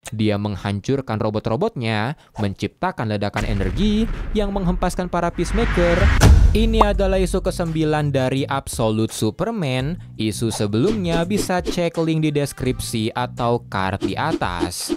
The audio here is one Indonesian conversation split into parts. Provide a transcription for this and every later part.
Dia menghancurkan robot-robotnya, menciptakan ledakan energi yang menghempaskan para Peacemaker. Ini adalah isu ke-9 dari Absolute Superman. Isu sebelumnya bisa cek link di deskripsi atau card di atas.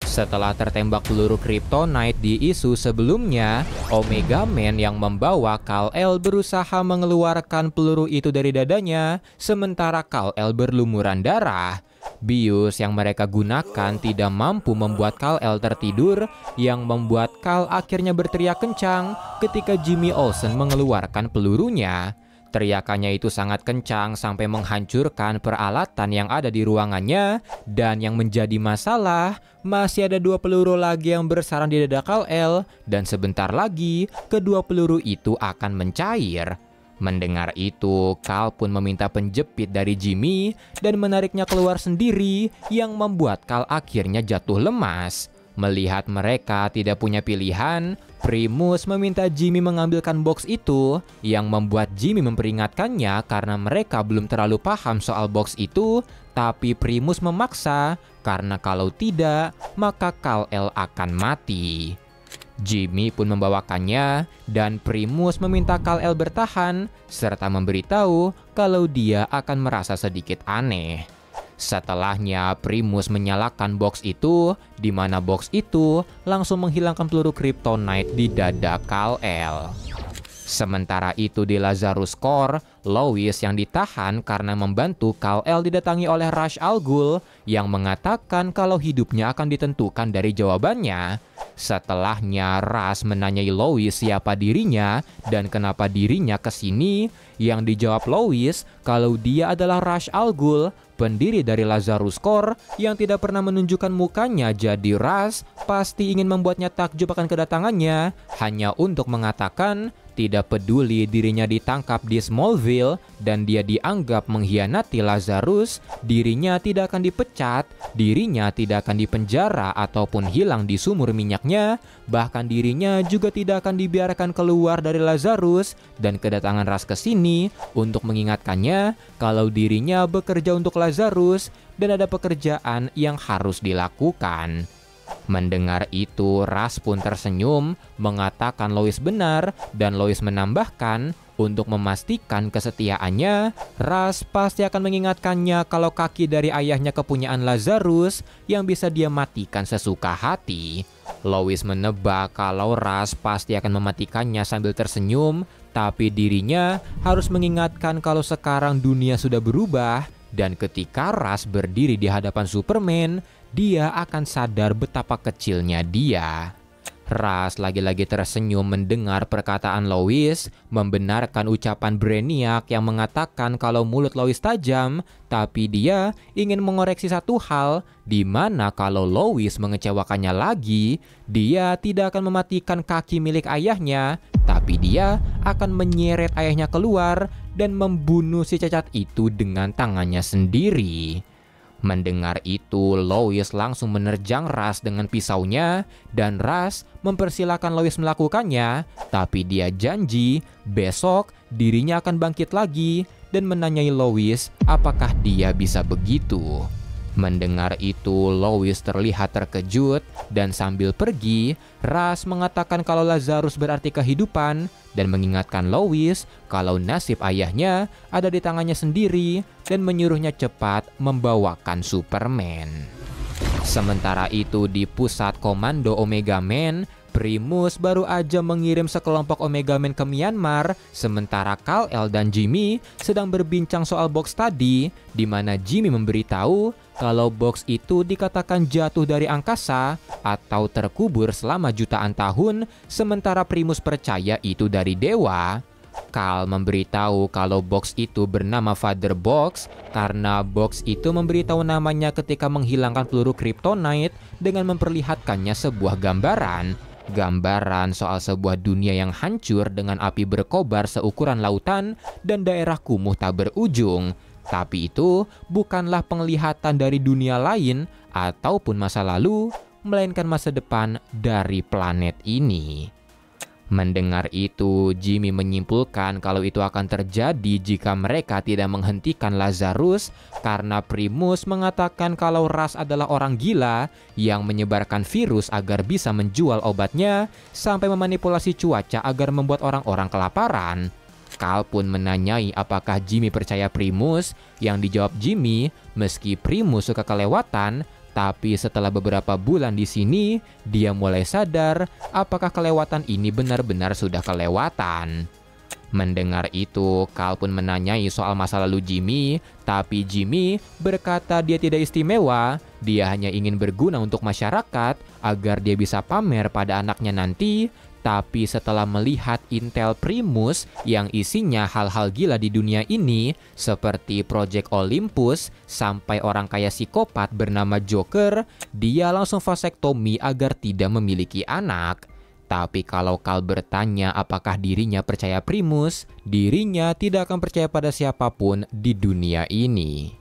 Setelah tertembak peluru Kryptonite di isu sebelumnya, Omega Man yang membawa Kal-El berusaha mengeluarkan peluru itu dari dadanya, sementara Kal-El berlumuran darah. Bius yang mereka gunakan tidak mampu membuat Kal-El tertidur, yang membuat Kal akhirnya berteriak kencang ketika Jimmy Olsen mengeluarkan pelurunya. Teriakannya itu sangat kencang sampai menghancurkan peralatan yang ada di ruangannya, dan yang menjadi masalah, masih ada 2 peluru lagi yang bersarang di dada Kal-El, dan sebentar lagi kedua peluru itu akan mencair. Mendengar itu, Kal pun meminta penjepit dari Jimmy dan menariknya keluar sendiri, yang membuat Kal akhirnya jatuh lemas. Melihat mereka tidak punya pilihan, Primus meminta Jimmy mengambilkan box itu, yang membuat Jimmy memperingatkannya karena mereka belum terlalu paham soal box itu, tapi Primus memaksa karena kalau tidak, maka Kal-El akan mati. Jimmy pun membawakannya, dan Primus meminta Kal-El bertahan, serta memberitahu kalau dia akan merasa sedikit aneh. Setelahnya, Primus menyalakan box itu, di mana box itu langsung menghilangkan peluru Kryptonite di dada Kal-El. Sementara itu di Lazarus Core, Lois yang ditahan karena membantu Kal-El didatangi oleh Ra's al Ghul, yang mengatakan kalau hidupnya akan ditentukan dari jawabannya. Setelahnya, Ra's menanyai Lois siapa dirinya dan kenapa dirinya kesini, yang dijawab Lois kalau dia adalah Ra's al Ghul, pendiri dari Lazarus Core yang tidak pernah menunjukkan mukanya. Jadi Ra's pasti ingin membuatnya takjub akan kedatangannya, hanya untuk mengatakan tidak peduli dirinya ditangkap di Smallville dan dia dianggap mengkhianati Lazarus, dirinya tidak akan dipecat, dirinya tidak akan dipenjara ataupun hilang di sumur minyaknya, bahkan dirinya juga tidak akan dibiarkan keluar dari Lazarus, dan kedatangan Ra's ke sini untuk mengingatkannya kalau dirinya bekerja untuk Lazarus dan ada pekerjaan yang harus dilakukan. Mendengar itu, Ra's pun tersenyum, mengatakan Lois benar, dan Lois menambahkan untuk memastikan kesetiaannya, Ra's pasti akan mengingatkannya kalau kaki dari ayahnya kepunyaan Lazarus yang bisa dia matikan sesuka hati. Lois menebak kalau Ra's pasti akan mematikannya sambil tersenyum, tapi dirinya harus mengingatkan kalau sekarang dunia sudah berubah, dan ketika Ra's berdiri di hadapan Superman, dia akan sadar betapa kecilnya dia. Ra's lagi-lagi tersenyum mendengar perkataan Lois, membenarkan ucapan Brainiac yang mengatakan kalau mulut Lois tajam, tapi dia ingin mengoreksi satu hal, di mana kalau Lois mengecewakannya lagi, dia tidak akan mematikan kaki milik ayahnya, tapi dia akan menyeret ayahnya keluar dan membunuh si cacat itu dengan tangannya sendiri. Mendengar itu, Lois langsung menerjang Ra's dengan pisaunya, dan Ra's mempersilahkan Lois melakukannya, tapi dia janji besok dirinya akan bangkit lagi dan menanyai Lois apakah dia bisa begitu. Mendengar itu, Lois terlihat terkejut, dan sambil pergi, Ra's mengatakan kalau Lazarus berarti kehidupan, dan mengingatkan Lois kalau nasib ayahnya ada di tangannya sendiri, dan menyuruhnya cepat membawakan Superman. Sementara itu di pusat komando Omega Man, Primus baru aja mengirim sekelompok Omega Man ke Myanmar, sementara Kal-El dan Jimmy sedang berbincang soal box tadi, di mana Jimmy memberitahu kalau box itu dikatakan jatuh dari angkasa atau terkubur selama jutaan tahun, sementara Primus percaya itu dari dewa. Kal memberitahu kalau box itu bernama Father Box karena box itu memberitahu namanya ketika menghilangkan peluru Kryptonite dengan memperlihatkannya sebuah gambaran soal sebuah dunia yang hancur dengan api berkobar seukuran lautan dan daerah kumuh tak berujung. Tapi itu bukanlah penglihatan dari dunia lain ataupun masa lalu, melainkan masa depan dari planet ini. Mendengar itu, Jimmy menyimpulkan kalau itu akan terjadi jika mereka tidak menghentikan Lazarus karena Primus mengatakan kalau Ras adalah orang gila yang menyebarkan virus agar bisa menjual obatnya sampai memanipulasi cuaca agar membuat orang-orang kelaparan. Carl pun menanyai apakah Jimmy percaya Primus, yang dijawab Jimmy meski Primus suka kelewatan. Tapi setelah beberapa bulan di sini, dia mulai sadar apakah kelewatan ini benar-benar sudah kelewatan. Mendengar itu, Carl pun menanyai soal masa lalu Jimmy, tapi Jimmy berkata dia tidak istimewa, dia hanya ingin berguna untuk masyarakat agar dia bisa pamer pada anaknya nanti. Tapi setelah melihat intel Primus yang isinya hal-hal gila di dunia ini, seperti Project Olympus sampai orang kaya psikopat bernama Joker, dia langsung vasektomi agar tidak memiliki anak. Tapi kalau Carl bertanya apakah dirinya percaya Primus, dirinya tidak akan percaya pada siapapun di dunia ini.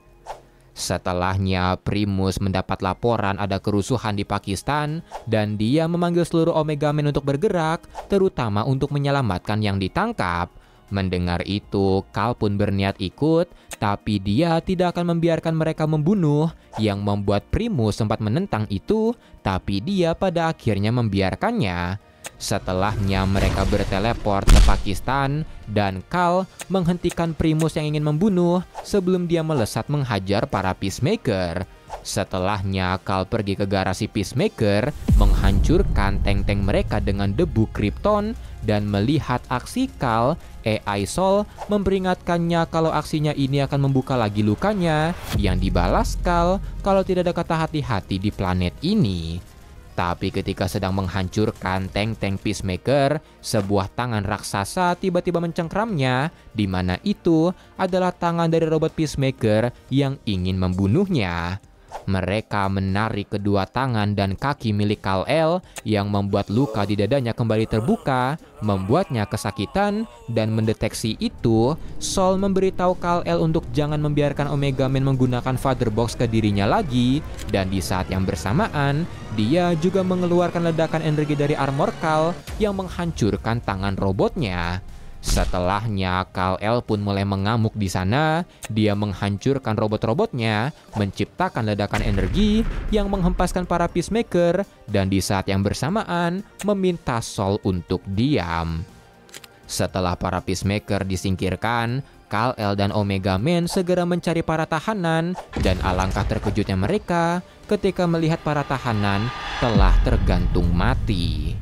Setelahnya, Primus mendapat laporan ada kerusuhan di Pakistan dan dia memanggil seluruh Omega Men untuk bergerak, terutama untuk menyelamatkan yang ditangkap. Mendengar itu, Carl pun berniat ikut, tapi dia tidak akan membiarkan mereka membunuh, yang membuat Primus sempat menentang itu, tapi dia pada akhirnya membiarkannya. Setelahnya mereka berteleport ke Pakistan dan Carl menghentikan Primus yang ingin membunuh sebelum dia melesat menghajar para Peacemaker. Setelahnya Carl pergi ke garasi Peacemaker, menghancurkan tank-tank mereka dengan debu Krypton dan melihat aksi Carl, AI Soul memperingatkannya kalau aksinya ini akan membuka lagi lukanya yang dibalas Carl kalau tidak ada kata hati-hati di planet ini. Tapi ketika sedang menghancurkan tank-tank Peacemaker, sebuah tangan raksasa tiba-tiba mencengkramnya, di mana itu adalah tangan dari robot Peacemaker yang ingin membunuhnya. Mereka menarik kedua tangan dan kaki milik Kal-El yang membuat luka di dadanya kembali terbuka, membuatnya kesakitan, dan mendeteksi itu, Sol memberitahu Kal-El untuk jangan membiarkan Omega Men menggunakan Father Box ke dirinya lagi, dan di saat yang bersamaan, dia juga mengeluarkan ledakan energi dari armor Kal yang menghancurkan tangan robotnya. Setelahnya, Kal-El pun mulai mengamuk di sana. Dia menghancurkan robot-robotnya, menciptakan ledakan energi yang menghempaskan para Peacemaker, dan di saat yang bersamaan meminta Sol untuk diam. Setelah para Peacemaker disingkirkan, Kal-El dan Omega Men segera mencari para tahanan, dan alangkah terkejutnya mereka ketika melihat para tahanan telah tergantung mati.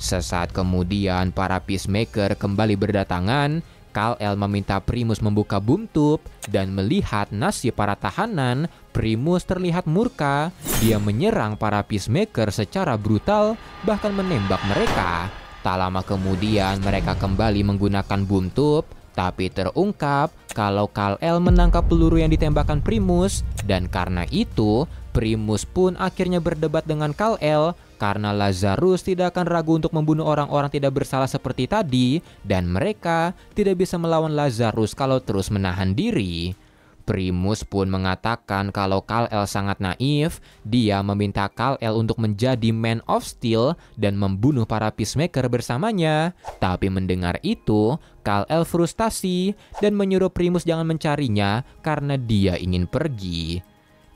Sesaat kemudian para Peacemaker kembali berdatangan. Kal-El meminta Primus membuka boom tube dan melihat nasib para tahanan. Primus terlihat murka. Dia menyerang para Peacemaker secara brutal, bahkan menembak mereka. Tak lama kemudian mereka kembali menggunakan boom tube, tapi terungkap kalau Kal-El menangkap peluru yang ditembakkan Primus, dan karena itu Primus pun akhirnya berdebat dengan Kal-El karena Lazarus tidak akan ragu untuk membunuh orang-orang tidak bersalah seperti tadi, dan mereka tidak bisa melawan Lazarus kalau terus menahan diri. Primus pun mengatakan kalau Kal-El sangat naif. Dia meminta Kal-El untuk menjadi Man of Steel dan membunuh para Peacemaker bersamanya. Tapi mendengar itu, Kal-El frustasi dan menyuruh Primus jangan mencarinya karena dia ingin pergi.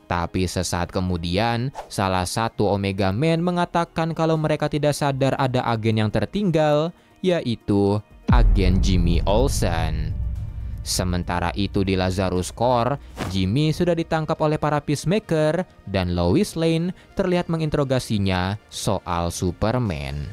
Tapi sesaat kemudian, salah satu Omega Men mengatakan kalau mereka tidak sadar ada agen yang tertinggal, yaitu agen Jimmy Olsen. Sementara itu di Lazarus Core, Jimmy sudah ditangkap oleh para Peacemaker dan Lois Lane terlihat menginterogasinya soal Superman.